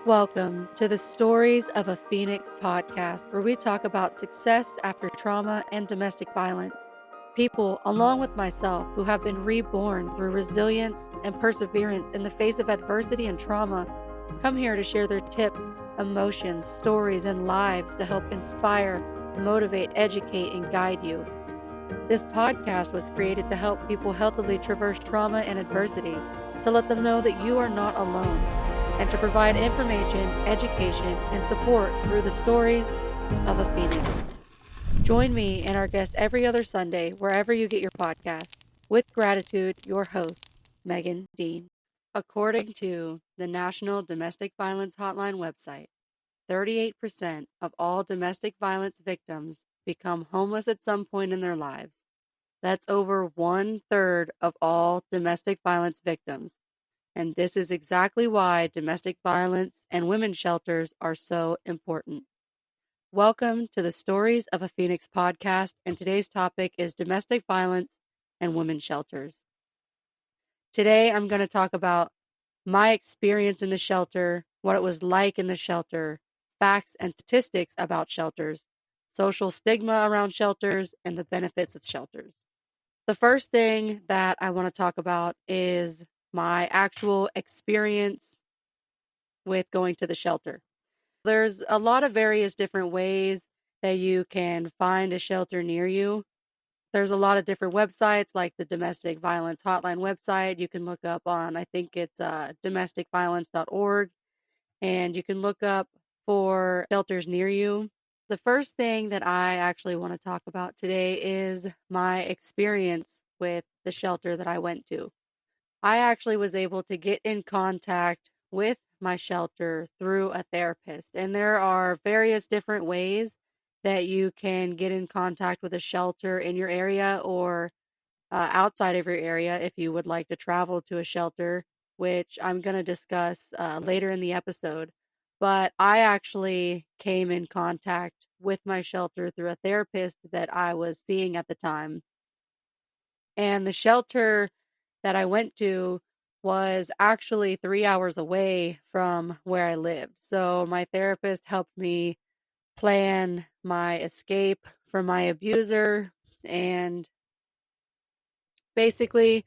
Welcome to the Stories of a Phoenix podcast, where we talk about success after trauma and domestic violence. People, along with myself, who have been reborn through resilience and perseverance in the face of adversity and trauma, come here to share their tips, emotions, stories, and lives to help inspire, motivate, educate, and guide you. This podcast was created to help people healthily traverse trauma and adversity, to let them know that you are not alone, and to provide information, education, and support through the stories of a Phoenix. Join me and our guests every other Sunday, wherever you get your podcast. With gratitude, your host, Megan Dean. According to the National Domestic Violence Hotline website, 38% of all domestic violence victims become homeless at some point in their lives. That's over 1/3 of all domestic violence victims. And this is exactly why domestic violence and women's shelters are so important. Welcome to the Stories of a Phoenix podcast, and today's topic is domestic violence and women's shelters. Today, I'm going to talk about my experience in the shelter, what it was like in the shelter, facts and statistics about shelters, social stigma around shelters, and the benefits of shelters. The first thing that I want to talk about is my actual experience with going to the shelter. There's a lot of various different ways that you can find a shelter near you. There's a lot of different websites, like the domestic violence hotline website. You can look up on, I think it's domesticviolence.org, and you can look up for shelters near you. The first thing that I actually want to talk about today is my experience with the shelter that I went to. I actually was able to get in contact with my shelter through a therapist, and there are various different ways that you can get in contact with a shelter in your area or outside of your area if you would like to travel to a shelter, which I'm going to discuss later in the episode. But I actually came in contact with my shelter through a therapist that I was seeing at the time. And the shelter that I went to was actually 3 hours away from where I lived. So my therapist helped me plan my escape from my abuser, and basically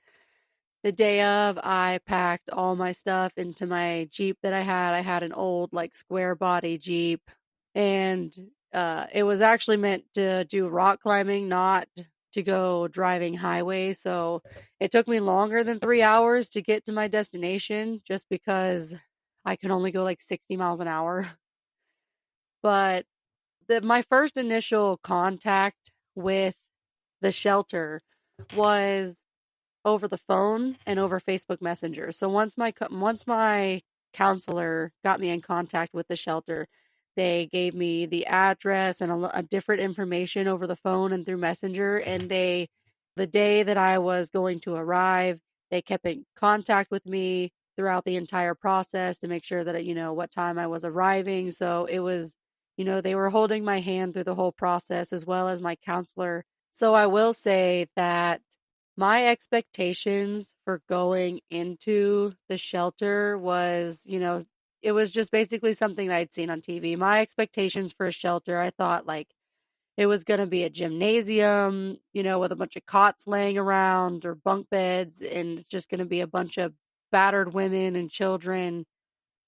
the day of, I packed all my stuff into my Jeep that I had. I had an old, like, square body Jeep, and it was actually meant to do rock climbing, not to go driving highway. So it took me longer than 3 hours to get to my destination just because I could only go like 60 miles an hour. But my first initial contact with the shelter was over the phone and over Facebook Messenger. So once my counselor got me in contact with the shelter, they gave me the address and a different information over the phone and through Messenger. And the day that I was going to arrive, they kept in contact with me throughout the entire process to make sure that what time I was arriving. So it was, they were holding my hand through the whole process, as well as my counselor. So I will say that my expectations for going into the shelter was, it was just basically something I'd seen on TV. My expectations for a shelter, I thought like it was going to be a gymnasium, with a bunch of cots laying around or bunk beds, and it's just going to be a bunch of battered women and children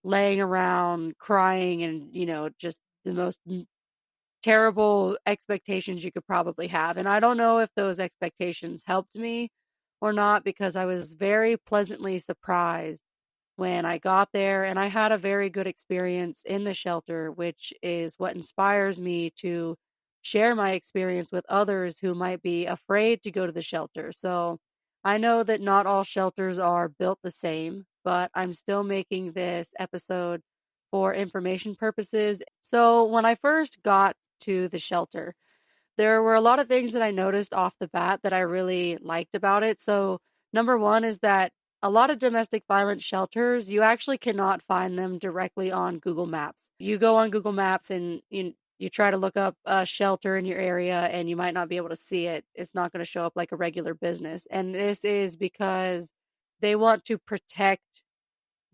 laying around crying, and, just the most terrible expectations you could probably have. And I don't know if those expectations helped me or not, because I was very pleasantly surprised when I got there, and I had a very good experience in the shelter, which is what inspires me to share my experience with others who might be afraid to go to the shelter. So I know that not all shelters are built the same, but I'm still making this episode for information purposes. So when I first got to the shelter, there were a lot of things that I noticed off the bat that I really liked about it. So number one is that a lot of domestic violence shelters, you actually cannot find them directly on Google Maps. You go on Google Maps and you try to look up a shelter in your area, and you might not be able to see it. It's not going to show up like a regular business. And this is because they want to protect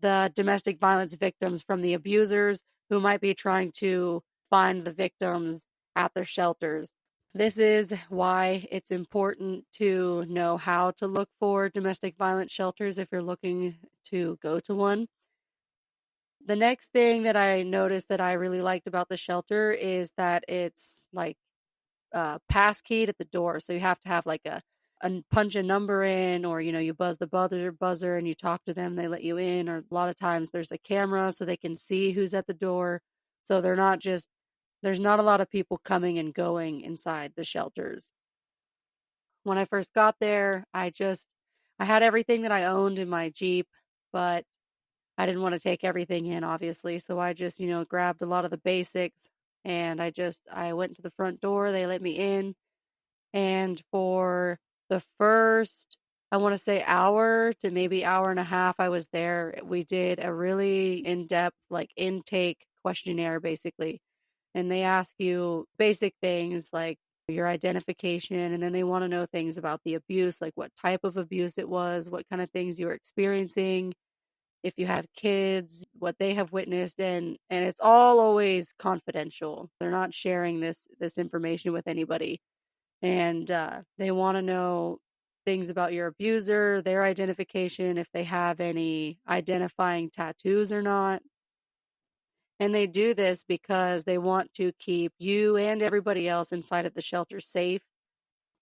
the domestic violence victims from the abusers who might be trying to find the victims at their shelters. This is why it's important to know how to look for domestic violence shelters if you're looking to go to one. The next thing that I noticed that I really liked about the shelter is that it's like pass keyed at the door. So you have to have like a punch a number in, or you buzz the buzzer and you talk to them, they let you in. Or a lot of times there's a camera so they can see who's at the door. So there's not a lot of people coming and going inside the shelters. When I first got there, I had everything that I owned in my Jeep, but I didn't want to take everything in, obviously. So I just, grabbed a lot of the basics, and I went to the front door. They let me in. And for the first, I want to say hour to maybe hour and a half I was there, we did a really in-depth like intake questionnaire basically. And they ask you basic things like your identification, and then they want to know things about the abuse, like what type of abuse it was, what kind of things you were experiencing, if you have kids, what they have witnessed, and it's all always confidential. They're not sharing this information with anybody. And they want to know things about your abuser, their identification, if they have any identifying tattoos or not. And they do this because they want to keep you and everybody else inside of the shelter safe.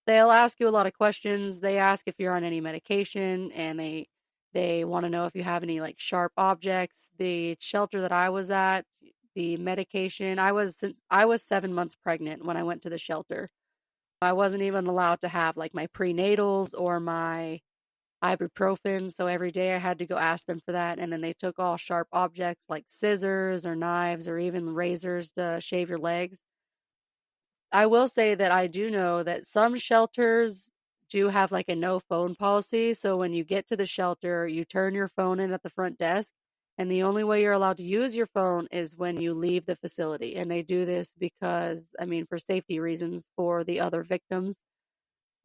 They'll ask you a lot of questions. They ask if you're on any medication, and they want to know if you have any like sharp objects. The shelter that I was at, the medication, since I was 7 months pregnant when I went to the shelter. I wasn't even allowed to have like my prenatals or my ibuprofen, so every day I had to go ask them for that. And then they took all sharp objects like scissors or knives or even razors to shave your legs. I will say that I do know that some shelters do have like a no phone policy. So when you get to the shelter, you turn your phone in at the front desk, and the only way you're allowed to use your phone is when you leave the facility. And they do this because, I mean, for safety reasons for the other victims.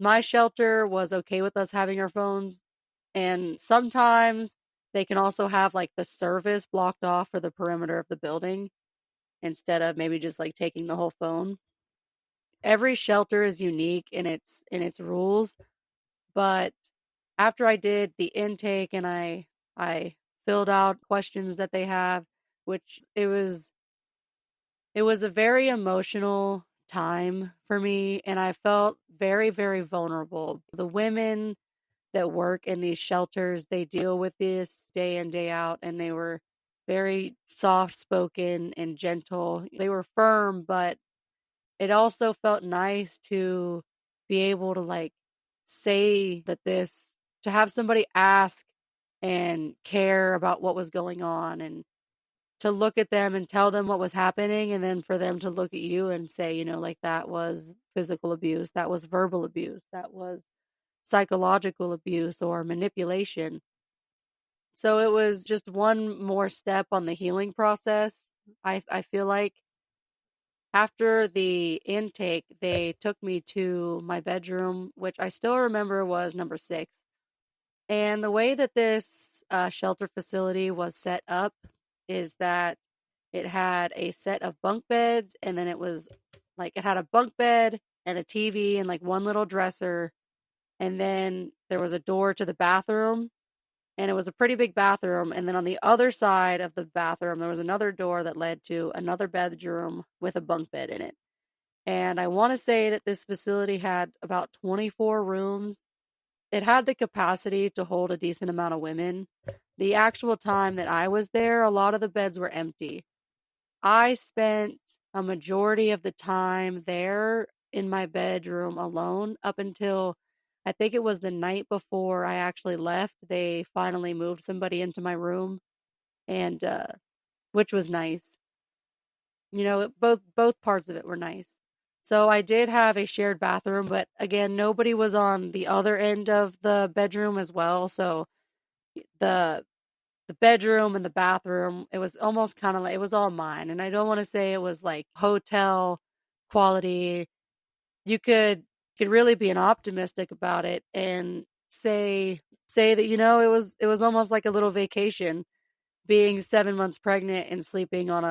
My shelter was okay with us having our phones, and sometimes they can also have like the service blocked off for the perimeter of the building instead of maybe just like taking the whole phone. Every shelter is unique in its rules, but after I did the intake and I filled out questions that they have, which it was a very emotional time for me, and I felt very, very vulnerable. The women that work in these shelters, they deal with this day in, day out, and they were very soft spoken and gentle. They were firm, but it also felt nice to be able to like say that to have somebody ask and care about what was going on, and to look at them and tell them what was happening, and then for them to look at you and say, like that was physical abuse, that was verbal abuse, that was psychological abuse or manipulation. So it was just one more step on the healing process. I feel like after the intake, they took me to my bedroom, which I still remember was number 6. And the way that this shelter facility was set up is that it had a set of bunk beds, and then it was like it had a bunk bed and a TV and like one little dresser, and then there was a door to the bathroom, and it was a pretty big bathroom. And then on the other side of the bathroom, there was another door that led to another bedroom with a bunk bed in it. And I want to say that this facility had about 24 rooms. It had the capacity to hold a decent amount of women. The actual time that I was there, a lot of the beds were empty. I spent a majority of the time there in my bedroom alone up until I think it was the night before I actually left. They finally moved somebody into my room, and which was nice. Both parts of it were nice. So I did have a shared bathroom, but again, nobody was on the other end of the bedroom as well. So the the bedroom and the bathroom, it was almost kind of like it was all mine. And I don't want to say it was like hotel quality. You could really be an optimistic about it and say that it was almost like a little vacation. being 7 months pregnant and sleeping on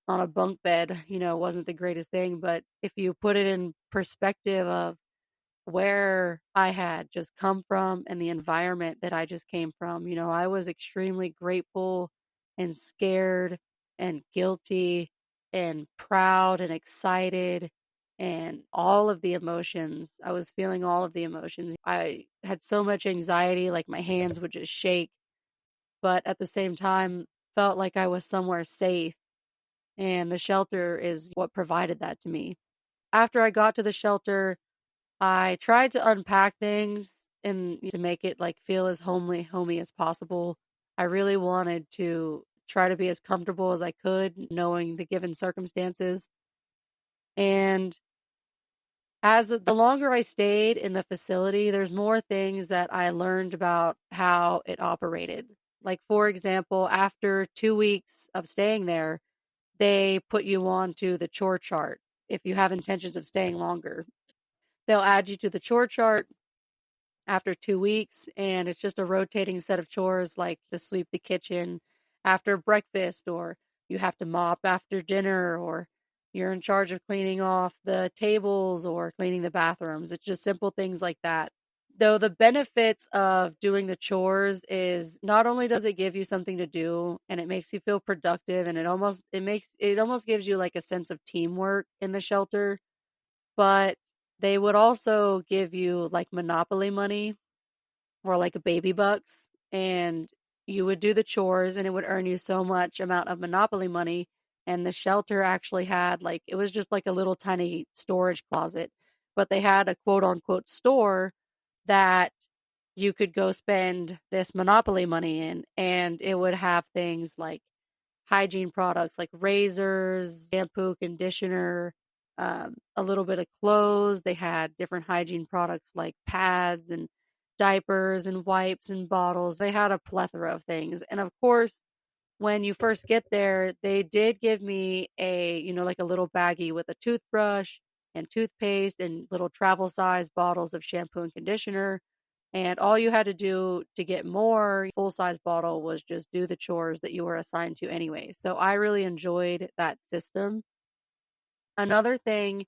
a bunk bed, wasn't the greatest thing, but if you put it in perspective of where I had just come from and the environment that I just came from. I was extremely grateful and scared and guilty and proud and excited and all of the emotions. I was feeling all of the emotions. I had so much anxiety, like my hands would just shake, but at the same time, felt like I was somewhere safe. And the shelter is what provided that to me. After I got to the shelter, I tried to unpack things and to make it like feel as homey as possible. I really wanted to try to be as comfortable as I could, knowing the given circumstances. And the longer I stayed in the facility, there's more things that I learned about how it operated. Like, for example, after 2 weeks of staying there, they put you onto the chore chart if you have intentions of staying longer. They'll add you to the chore chart after 2 weeks, and it's just a rotating set of chores like to sweep the kitchen after breakfast, or you have to mop after dinner, or you're in charge of cleaning off the tables or cleaning the bathrooms. It's just simple things like that. Though the benefits of doing the chores is not only does it give you something to do and it makes you feel productive, and it almost gives you like a sense of teamwork in the shelter, but they would also give you like Monopoly money or like a baby bucks, and you would do the chores and it would earn you so much amount of Monopoly money. And the shelter actually had like, it was just like a little tiny storage closet, but they had a quote unquote store that you could go spend this Monopoly money in, and it would have things like hygiene products like razors, shampoo, conditioner, a little bit of clothes. They had different hygiene products like pads and diapers and wipes and bottles. They had a plethora of things. And of course, when you first get there, they did give me like a little baggie with a toothbrush and toothpaste and little travel size bottles of shampoo and conditioner. And all you had to do to get more full size bottle was just do the chores that you were assigned to anyway. So I really enjoyed that system. Another thing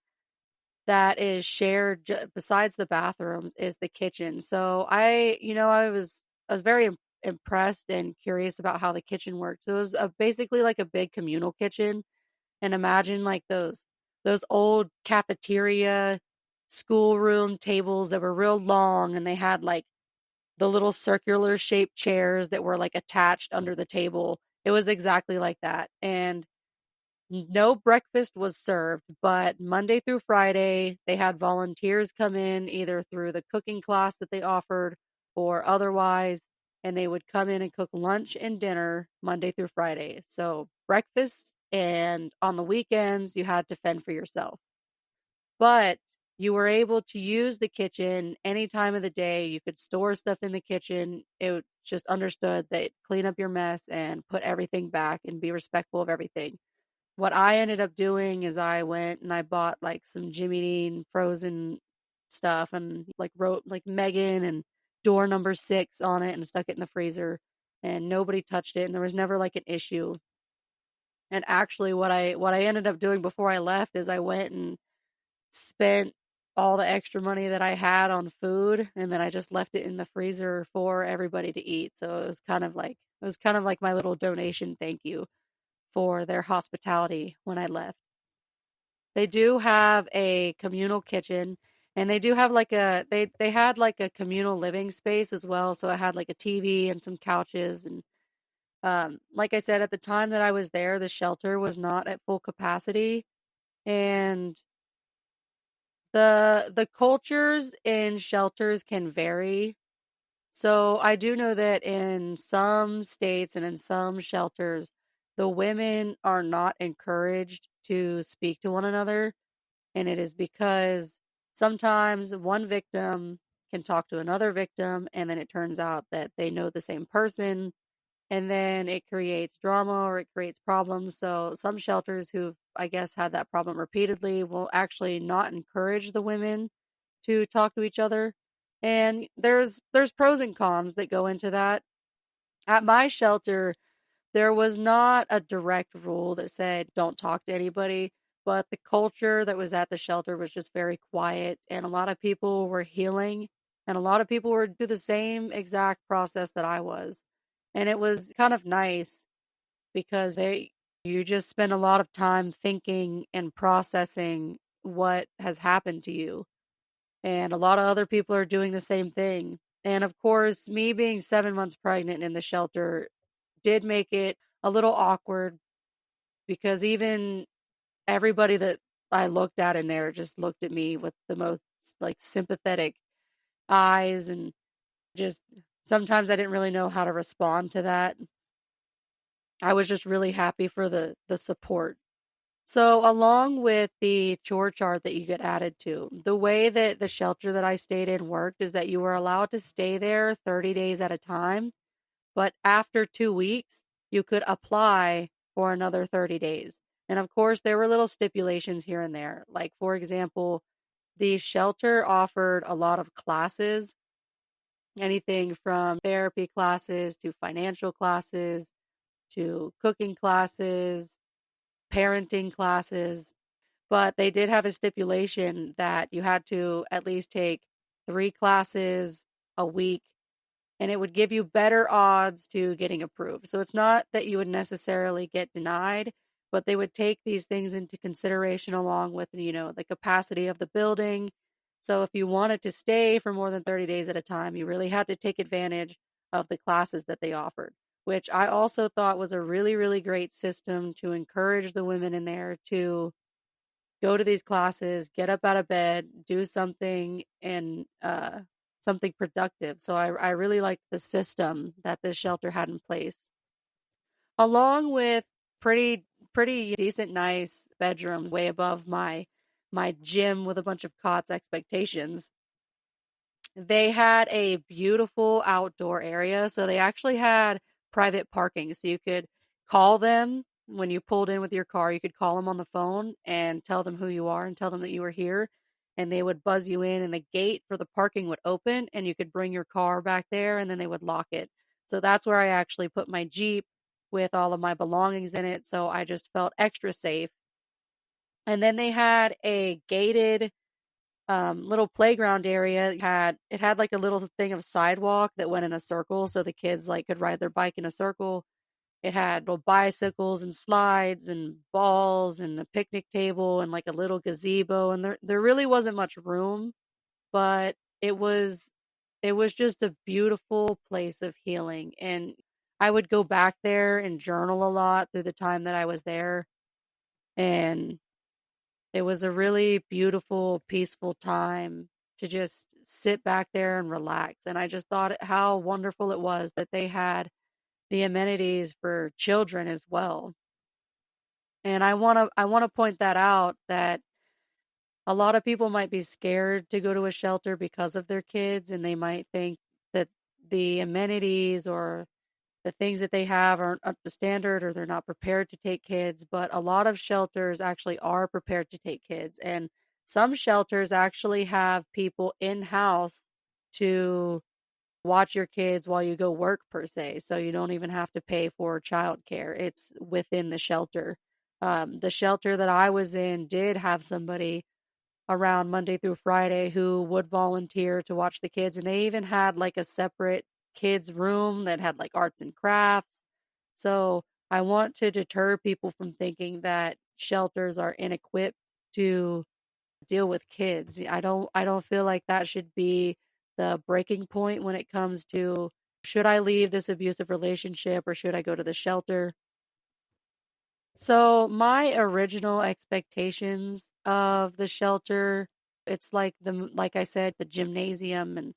that is shared besides the bathrooms is the kitchen. So I was very impressed and curious about how the kitchen worked. So it was basically like a big communal kitchen, and imagine like those old cafeteria schoolroom tables that were real long, and they had like the little circular shaped chairs that were like attached under the table. It was exactly like that. And no breakfast was served, but Monday through Friday, they had volunteers come in either through the cooking class that they offered or otherwise, and they would come in and cook lunch and dinner Monday through Friday. So breakfast, and on the weekends, you had to fend for yourself. But you were able to use the kitchen any time of the day. You could store stuff in the kitchen. It just understood that clean up your mess and put everything back and be respectful of everything. What I ended up doing is I went and I bought like some Jimmy Dean frozen stuff and like wrote like Megan and door number 6 on it and stuck it in the freezer, and nobody touched it and there was never like an issue. And actually what I ended up doing before I left is I went and spent all the extra money that I had on food, and then I just left it in the freezer for everybody to eat. So it was kind of like my little donation thank you for their hospitality when I left. They do have a communal kitchen, and they do have like they had like a communal living space as well, so it had like a TV and some couches. And like I said, at the time that I was there, the shelter was not at full capacity, and the cultures in shelters can vary. So I do know that in some states and in some shelters, the women are not encouraged to speak to one another. And it is because sometimes one victim can talk to another victim, and then it turns out that they know the same person, and then it creates drama or it creates problems. So some shelters who've, I guess, had that problem repeatedly will actually not encourage the women to talk to each other. And there's pros and cons that go into that. At my shelter, There was not a direct rule that said don't talk to anybody, but the culture that was at the shelter was just very quiet, and a lot of people were healing, and a lot of people were do the same exact process that I was. And it was kind of nice because they you just spend a lot of time thinking and processing what has happened to you. And a lot of other people are doing the same thing. And of course, me being 7 months pregnant in the shelter did make it a little awkward because even everybody that I looked at in there just looked at me with the most like sympathetic eyes, and just sometimes I didn't really know how to respond to that. I was just really happy for the support. So, along with the chore chart that you get added to, the way that the shelter that I stayed in worked is that you were allowed to stay there 30 days at a time, but after 2 weeks, you could apply for another 30 days. And of course, there were little stipulations here and there. Like, for example, the shelter offered a lot of classes, anything from therapy classes to financial classes to cooking classes, parenting classes. But they did have a stipulation that you had to at least take 3 classes a week, and it would give you better odds to getting approved. So it's not that you would necessarily get denied, but they would take these things into consideration along with, the capacity of the building. So if you wanted to stay for more than 30 days at a time, you really had to take advantage of the classes that they offered, which I also thought was a really, really great system to encourage the women in there to go to these classes, get up out of bed, do something, and something productive. So I really liked the system that this shelter had in place, along with pretty decent, nice bedrooms way above my gym with a bunch of cots expectations. They had a beautiful outdoor area, so they actually had private parking, so you could call them when you pulled in with your car. You could call them on the phone and tell them who you are and tell them that you were here, and they would buzz you in, and the gate for the parking would open, and you could bring your car back there, and then they would lock it. So that's where I actually put my Jeep with all of my belongings in it, so I just felt extra safe. And then they had a gated little playground area. It had like a little thing of sidewalk that went in a circle so the kids like could ride their bike in a circle. It had little bicycles and slides and balls and a picnic table and like a little gazebo, and there really wasn't much room, but it was just a beautiful place of healing. And I would go back there and journal a lot through the time that I was there, and it was a really beautiful, peaceful time to just sit back there and relax. And I just thought how wonderful it was that they had the amenities for children as well. And I want to point that out, that a lot of people might be scared to go to a shelter because of their kids, and they might think that the amenities or the things that they have aren't up to standard, or they're not prepared to take kids. But a lot of shelters actually are prepared to take kids, and some shelters actually have people in house to watch your kids while you go work, per se, so you don't even have to pay for childcare. It's within the shelter. The shelter that I was in did have somebody around Monday through Friday who would volunteer to watch the kids. And they even had like a separate kids room that had like arts and crafts. So I want to deter people from thinking that shelters are inequipped to deal with kids. I don't feel like that should be the breaking point when it comes to, should I leave this abusive relationship or should I go to the shelter? So my original expectations of the shelter, it's like I said, the gymnasium, and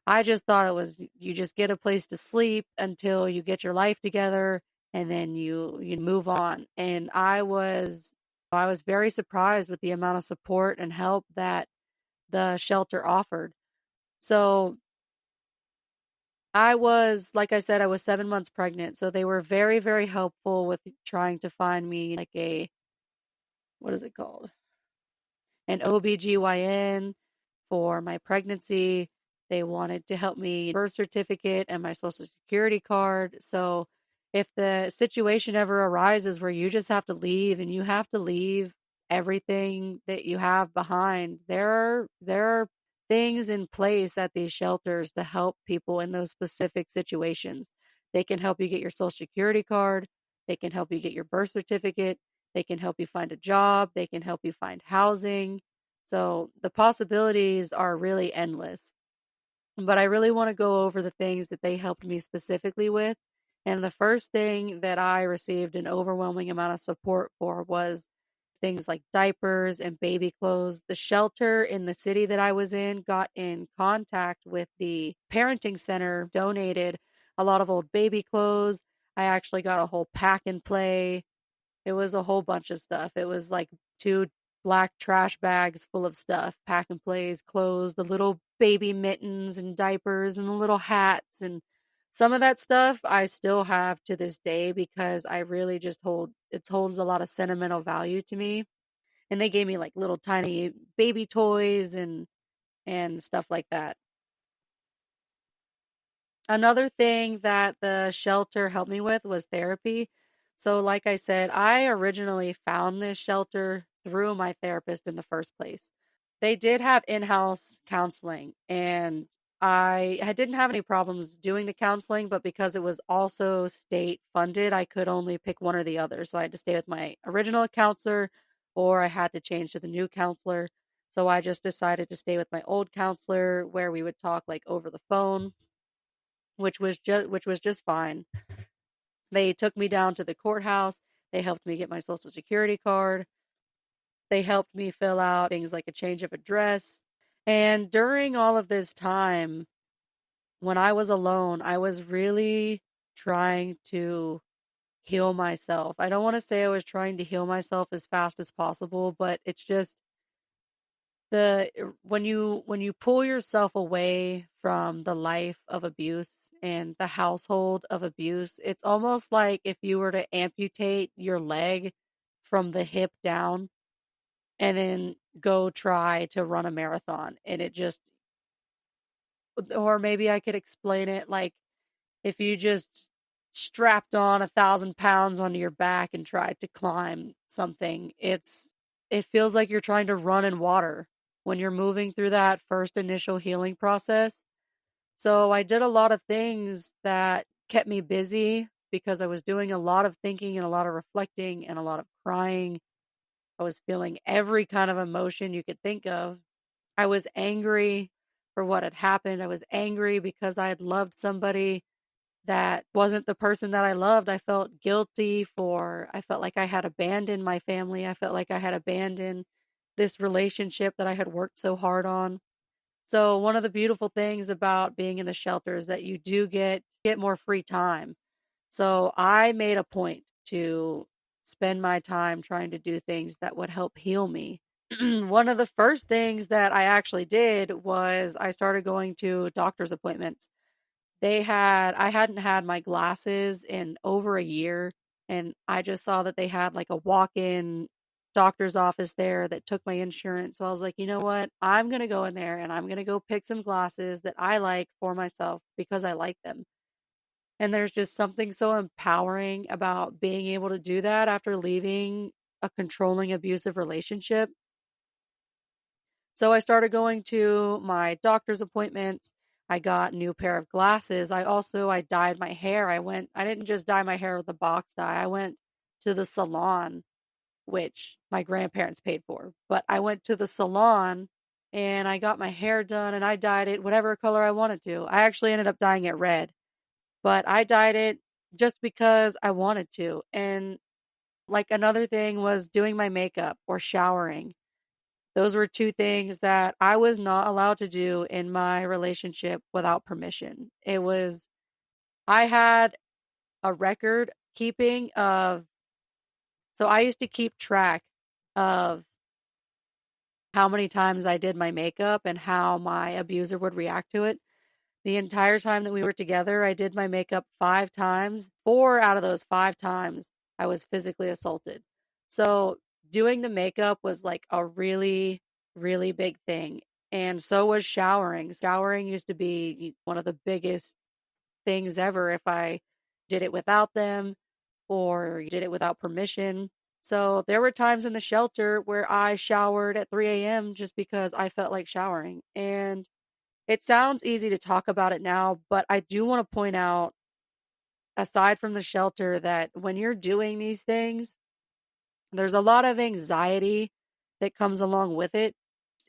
I just thought it was, you just get a place to sleep until you get your life together, and then you move on. And I was very surprised with the amount of support and help that the shelter offered. So like I said, I was 7 months pregnant, so they were very, very helpful with trying to find me like what is it called? An OBGYN for my pregnancy. They wanted to help me birth certificate and my social security card. So if the situation ever arises where you just have to leave and you have to leave everything that you have behind, there are things in place at these shelters to help people in those specific situations. They can help you get your social security card, they can help you get your birth certificate, they can help you find a job, they can help you find housing. So the possibilities are really endless. But I really want to go over the things that they helped me specifically with. And the first thing that I received an overwhelming amount of support for was things like diapers and baby clothes. The shelter in the city that I was in got in contact with the parenting center, donated a lot of old baby clothes. I actually got a whole pack and play. It was a whole bunch of stuff. It was like 2 black trash bags full of stuff, pack and plays, clothes, the little baby mittens and diapers and the little hats, and some of that stuff I still have to this day because I really just holds a lot of sentimental value to me. And they gave me like little tiny baby toys and stuff like that. Another thing that the shelter helped me with was therapy. So, like I said, I originally found this shelter through my therapist in the first place. They did have in-house counseling, and I didn't have any problems doing the counseling, but because it was also state funded, I could only pick one or the other. So I had to stay with my original counselor or I had to change to the new counselor. So I just decided to stay with my old counselor where we would talk like over the phone, which was just fine. They took me down to the courthouse. They helped me get my social security card. They helped me fill out things like a change of address. And during all of this time, when I was alone, I was really trying to heal myself. I don't want to say I was trying to heal myself as fast as possible, but it's just when you pull yourself away from the life of abuse and the household of abuse, it's almost like if you were to amputate your leg from the hip down and then go try to run a marathon and it just or maybe I could explain it like if you just strapped on 1,000 pounds onto your back and tried to climb something, it feels like you're trying to run in water when you're moving through that first initial healing process. So I did a lot of things that kept me busy because I was doing a lot of thinking and a lot of reflecting and a lot of crying. I was feeling every kind of emotion you could think of. I was angry for what had happened. I was angry because I had loved somebody that wasn't the person that I loved. I felt guilty I felt like I had abandoned my family. I felt like I had abandoned this relationship that I had worked so hard on. So one of the beautiful things about being in the shelter is that you do get more free time. So I made a point to spend my time trying to do things that would help heal me. One of the first things that I actually did was I started going to doctor's appointments. I hadn't had my glasses in over a year, and I just saw that they had like a walk-in doctor's office there that took my insurance. So I was like, you know what? I'm going to go in there and I'm going to go pick some glasses that I like for myself because I like them. And there's just something so empowering about being able to do that after leaving a controlling abusive relationship. So I started going to my doctor's appointments. I got a new pair of glasses. I dyed my hair. I didn't just dye my hair with a box dye. I went to the salon, which my grandparents paid for. But I went to the salon and I got my hair done and I dyed it whatever color I wanted to. I actually ended up dyeing it red, but I dyed it just because I wanted to. And like another thing was doing my makeup or showering. Those were 2 things that I was not allowed to do in my relationship without permission. I had a record keeping of, so I used to keep track of how many times I did my makeup and how my abuser would react to it. The entire time that we were together, I did my makeup 5 times. 4 out of those 5 times, I was physically assaulted. So, doing the makeup was like a really, really big thing. And so was showering. Showering used to be one of the biggest things ever if I did it without them or you did it without permission. So there were times in the shelter where I showered at 3 a.m. just because I felt like showering. And it sounds easy to talk about it now, but I do want to point out, aside from the shelter, that when you're doing these things, there's a lot of anxiety that comes along with it.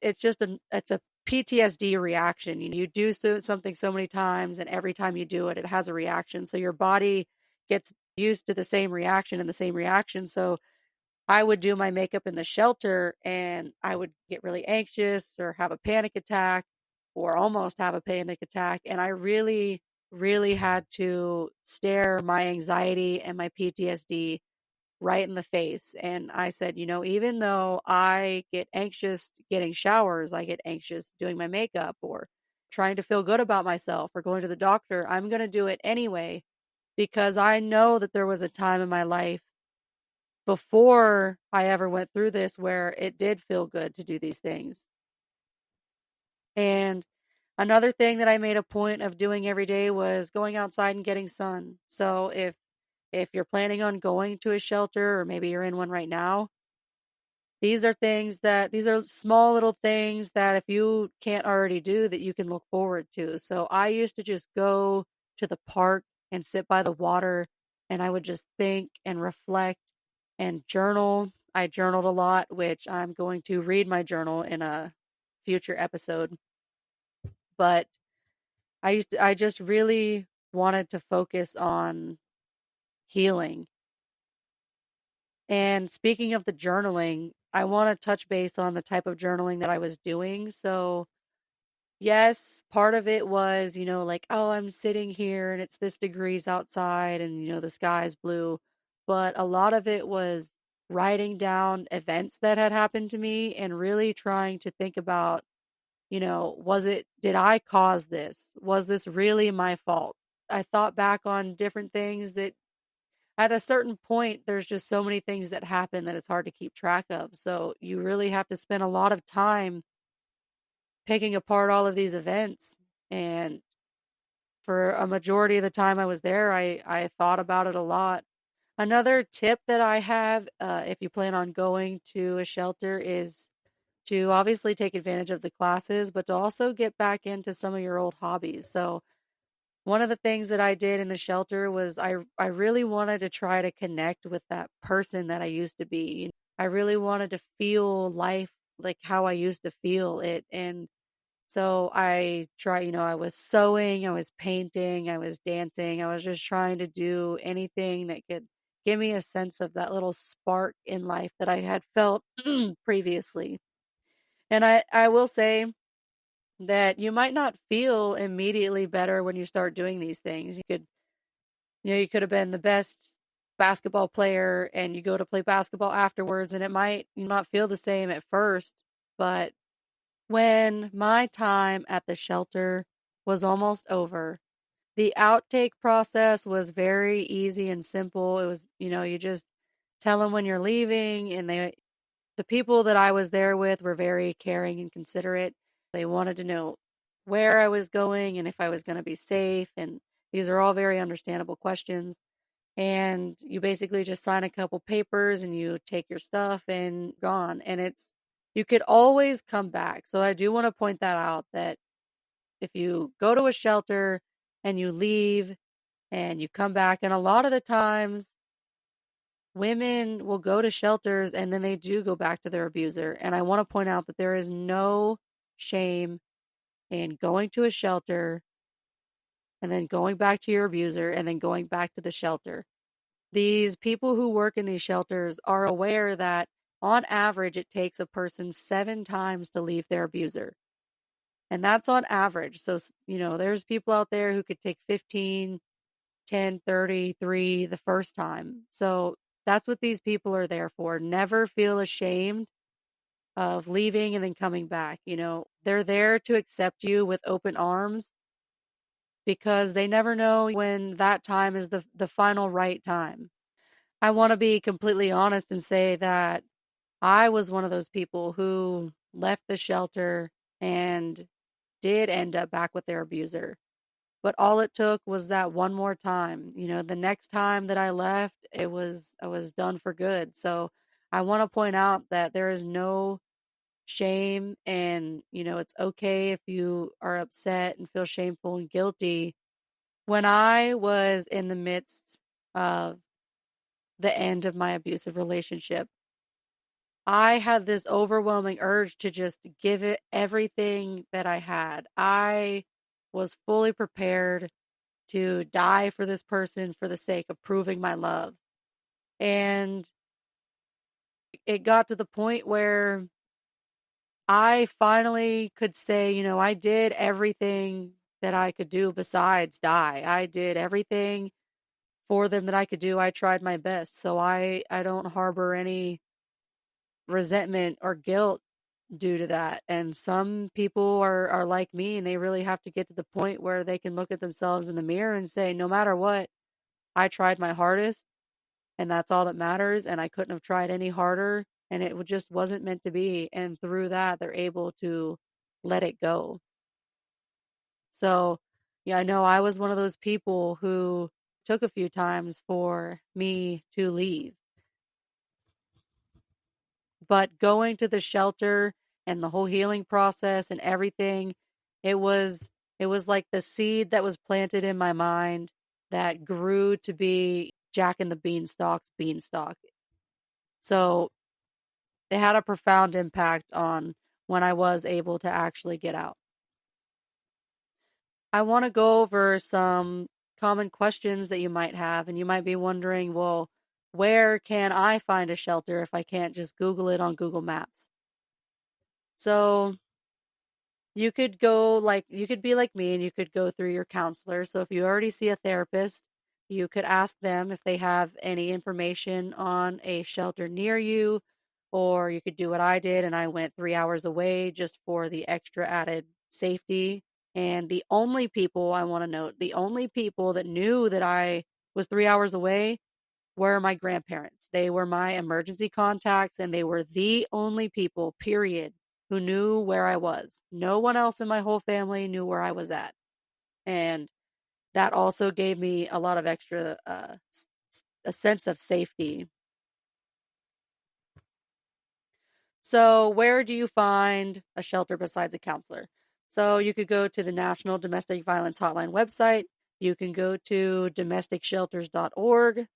It's a PTSD reaction. You do something so many times, and every time you do it, it has a reaction. So your body gets used to the same reaction and the same reaction. So I would do my makeup in the shelter and I would get really anxious or have a panic attack or almost have a panic attack. And I really, really had to stare my anxiety and my PTSD right in the face. And I said, even though I get anxious getting showers, I get anxious doing my makeup or trying to feel good about myself or going to the doctor, I'm going to do it anyway because I know that there was a time in my life before I ever went through this where it did feel good to do these things. And another thing that I made a point of doing every day was going outside and getting sun. So if you're planning on going to a shelter or maybe you're in one right now, these are small little things that if you can't already do that you can look forward to. So I used to just go to the park and sit by the water and I would just think and reflect and journal. I journaled a lot, which I'm going to read my journal in a future episode. But I just really wanted to focus on healing. And speaking of the journaling, I want to touch base on the type of journaling that I was doing. So, yes, part of it was, like, oh, I'm sitting here and it's this degrees outside and, the sky is blue. But a lot of it was writing down events that had happened to me and really trying to think about, did I cause this? Was this really my fault? I thought back on different things that at a certain point, there's just so many things that happen that it's hard to keep track of. So you really have to spend a lot of time picking apart all of these events. And for a majority of the time I was there, I thought about it a lot. Another tip that I have, if you plan on going to a shelter, is to obviously take advantage of the classes, but to also get back into some of your old hobbies. So one of the things that I did in the shelter was I really wanted to try to connect with that person that I used to be. I really wanted to feel life like how I used to feel it. And so I was sewing, I was painting, I was dancing. I was just trying to do anything that could give me a sense of that little spark in life that I had felt previously. And I will say that you might not feel immediately better when you start doing these things. You could have been the best basketball player and you go to play basketball afterwards and it might not feel the same at first. But when my time at the shelter was almost over, the outtake process was very easy and simple. It was, you just tell them when you're leaving, and the people that I was there with were very caring and considerate. They wanted to know where I was going and if I was going to be safe. And these are all very understandable questions. And you basically just sign a couple papers and you take your stuff and gone. And you could always come back. So I do want to point that out, that if you go to a shelter and you leave and you come back, and a lot of the times women will go to shelters and then they do go back to their abuser. And I want to point out that there is no shame in going to a shelter and then going back to your abuser and then going back to the shelter. These people who work in these shelters are aware that on average it takes a person 7 times to leave their abuser. And that's on average. So, there's people out there who could take 15, 10, 33 the first time. So that's what these people are there for. Never feel ashamed of leaving and then coming back. They're there to accept you with open arms because they never know when that time is the final right time. I want to be completely honest and say that I was one of those people who left the shelter and did end up back with their abuser. But all it took was that one more time. The next time that I left, I was done for good. So I want to point out that there is no shame, and it's okay if you are upset and feel shameful and guilty. When I was in the midst of the end of my abusive relationship, I had this overwhelming urge to just give it everything that I had. I was fully prepared to die for this person for the sake of proving my love. And it got to the point where I finally could say, I did everything that I could do besides die. I did everything for them that I could do. I tried my best. So I don't harbor any resentment or guilt due to that. And some people are like me, and they really have to get to the point where they can look at themselves in the mirror and say, no matter what, I tried my hardest, and that's all that matters. And I couldn't have tried any harder, and it just wasn't meant to be. And through that, they're able to let it go. So, yeah, I know I was one of those people who took a few times for me to leave. But going to the shelter and the whole healing process and everything, it was it was like the seed that was planted in my mind that grew to be Jack and the Beanstalk's beanstalk. So it had a profound impact on when I was able to actually get out. I want to go over some common questions that you might have, and you might be wondering, well, where can I find a shelter if I can't just Google it on Google Maps? So you could be like me and you could go through your counselor. So if you already see a therapist, you could ask them if they have any information on a shelter near you, or you could do what I did and I went 3 hours away just for the extra added safety. And the only people I want to note, the only people that knew that I was 3 hours away were my grandparents. They were my emergency contacts, and they were the only people, period, who knew where I was. No one else in my whole family knew where I was at. And that also gave me a lot of extra, a sense of safety. So, where do you find a shelter besides a counselor? So, you could go to the National Domestic Violence Hotline website. You can go to domesticshelters.org.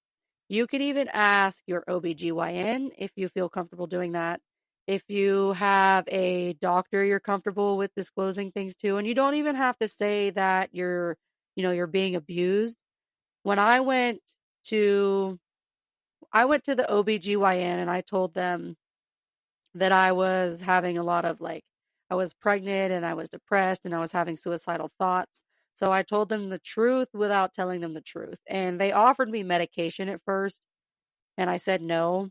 You could even ask your OBGYN if you feel comfortable doing that. If you have a doctor you're comfortable with disclosing things to, and you don't even have to say that you're being abused. When to I went to the OBGYN and I told them that I was having a lot of I was pregnant and I was depressed and I was having suicidal thoughts. So I told them the truth without telling them the truth. And they offered me medication at first, and I said no.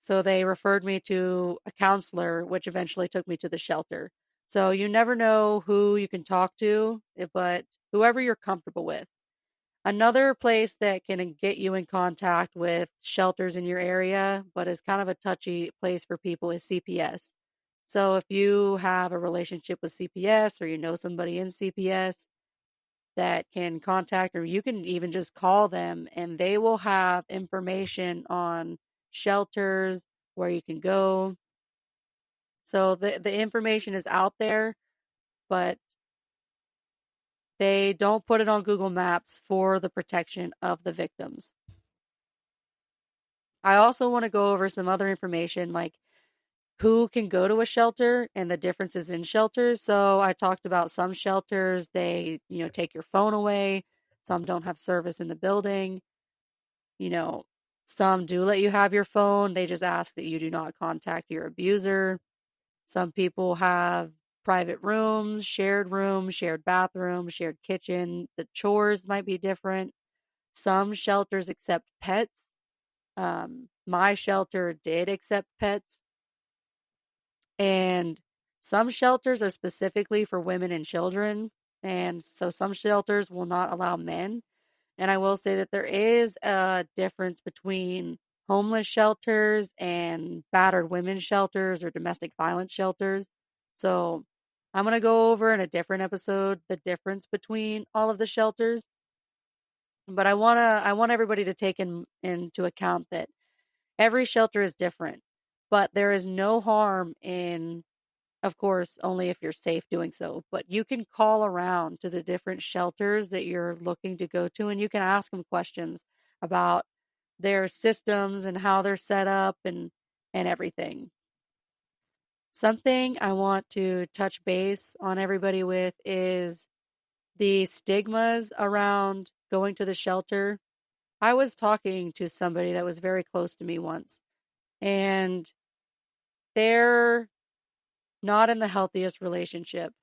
So they referred me to a counselor, which eventually took me to the shelter. So you never know who you can talk to, but whoever you're comfortable with. Another place that can get you in contact with shelters in your area, but is kind of a touchy place for people, is CPS. So if you have a relationship with CPS or you know somebody in CPS that can contact, or you can even just call them and they will have information on shelters where you can go. So the information is out there, but they don't put it on Google Maps for the protection of the victims. I also want to go over some other information like who can go to a shelter and the differences in shelters. So I talked about some shelters, they, take your phone away. Some don't have service in the building. You know, some do let you have your phone. They just ask that you do not contact your abuser. Some people have private rooms, shared bathrooms, shared kitchen. The chores might be different. Some shelters accept pets. My shelter did accept pets. And some shelters are specifically for women and children. And so some shelters will not allow men. And I will say that there is a difference between homeless shelters and battered women's shelters or domestic violence shelters. So I'm going to go over in a different episode the difference between all of the shelters, but I want everybody to take into account that every shelter is different, but there is no harm in, of course, only if you're safe doing so, but you can call around to the different shelters that you're looking to go to, and you can ask them questions about their systems and how they're set up and everything. Something I want to touch base on everybody with is the stigmas around going to the shelter. I was talking to somebody that was very close to me once, and they're not in the healthiest relationship.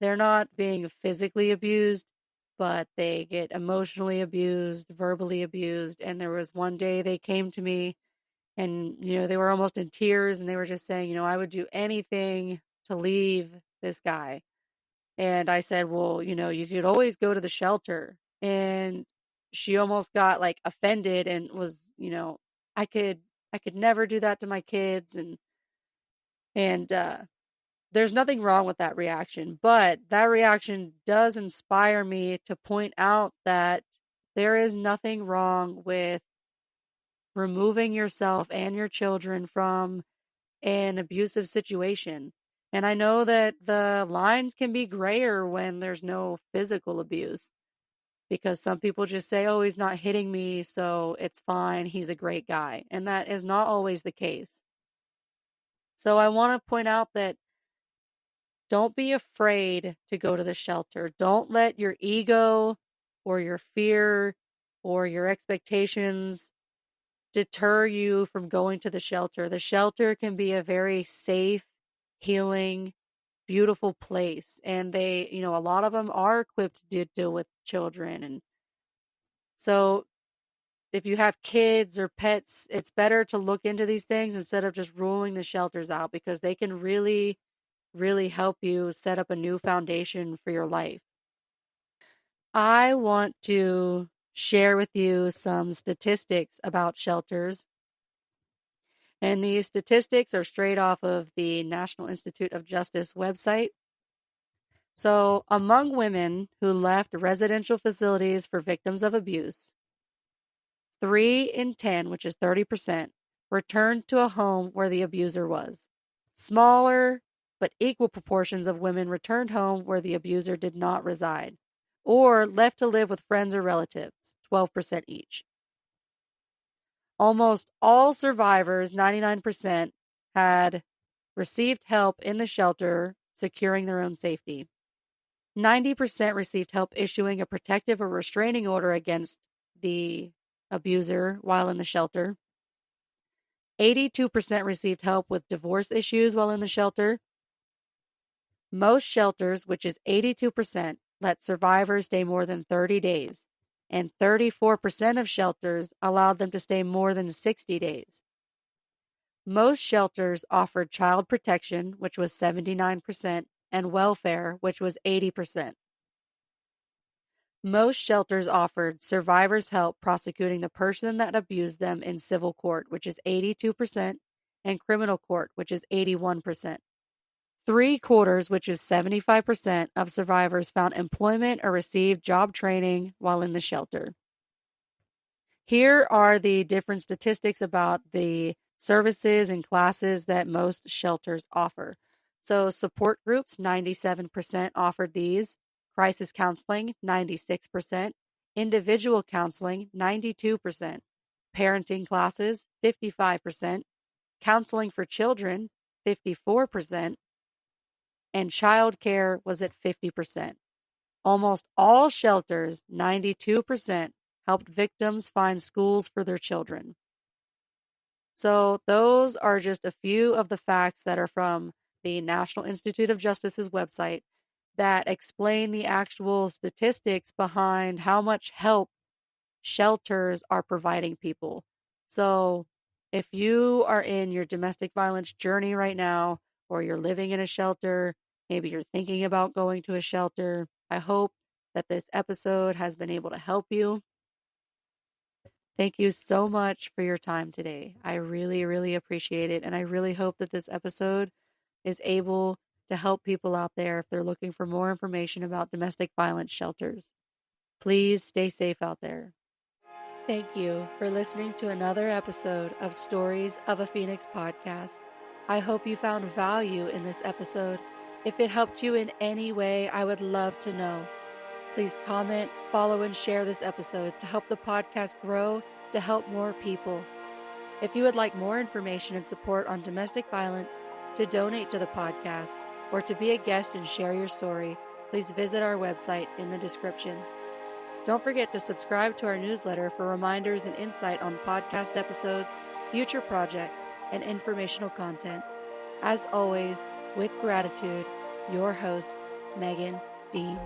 They're not being physically abused, but they get emotionally abused, verbally abused. And there was one day they came to me and, they were almost in tears and they were just saying, I would do anything to leave this guy. And I said, well, you could always go to the shelter. And she almost got like offended and was, I could I could never do that to my kids and there's nothing wrong with that reaction, but that reaction does inspire me to point out that there is nothing wrong with removing yourself and your children from an abusive situation. And I know that the lines can be grayer when there's no physical abuse because some people just say, oh, he's not hitting me, so it's fine. He's a great guy. And that is not always the case. So I want to point out that don't be afraid to go to the shelter. Don't let your ego or your fear or your expectations deter you from going to the shelter. The shelter can be a very safe, healing, beautiful place. And they, a lot of them are equipped to deal with children. And so if you have kids or pets, it's better to look into these things instead of just ruling the shelters out because they can really help you set up a new foundation for your life. I want to share with you some statistics about shelters. And these statistics are straight off of the National Institute of Justice website. So, among women who left residential facilities for victims of abuse, 3 in 10, which is 30%, returned to a home where the abuser was. Smaller but equal proportions of women returned home where the abuser did not reside, or left to live with friends or relatives, 12% each. Almost all survivors, 99%, had received help in the shelter securing their own safety. 90% received help issuing a protective or restraining order against the abuser while in the shelter. 82% received help with divorce issues while in the shelter. Most shelters, which is 82%, let survivors stay more than 30 days, and 34% of shelters allowed them to stay more than 60 days. Most shelters offered child protection, which was 79%, and welfare, which was 80%. Most shelters offered survivors help prosecuting the person that abused them in civil court, which is 82%, and criminal court, which is 81%. 3/4, which is 75% of survivors found employment or received job training while in the shelter. Here are the different statistics about the services and classes that most shelters offer. So, support groups, 97% offered these. Crisis counseling, 96%. Individual counseling, 92%. Parenting classes, 55%. Counseling for children, 54%. And childcare was at 50%. Almost all shelters, 92%, helped victims find schools for their children. So, those are just a few of the facts that are from the National Institute of Justice's website that explain the actual statistics behind how much help shelters are providing people. So, if you are in your domestic violence journey right now, or you're living in a shelter, maybe you're thinking about going to a shelter, I hope that this episode has been able to help you. Thank you so much for your time today. I really appreciate it. And I really hope that this episode is able to help people out there if they're looking for more information about domestic violence shelters. Please stay safe out there. Thank you for listening to another episode of Stories of a Phoenix podcast. I hope you found value in this episode. If it helped you in any way, I would love to know. Please comment, follow, and share this episode to help the podcast grow to help more people. If you would like more information and support on domestic violence, to donate to the podcast, or to be a guest and share your story, please visit our website in the description. Don't forget to subscribe to our newsletter for reminders and insight on podcast episodes, future projects, and informational content. As always, with gratitude, your host, Megan Dean.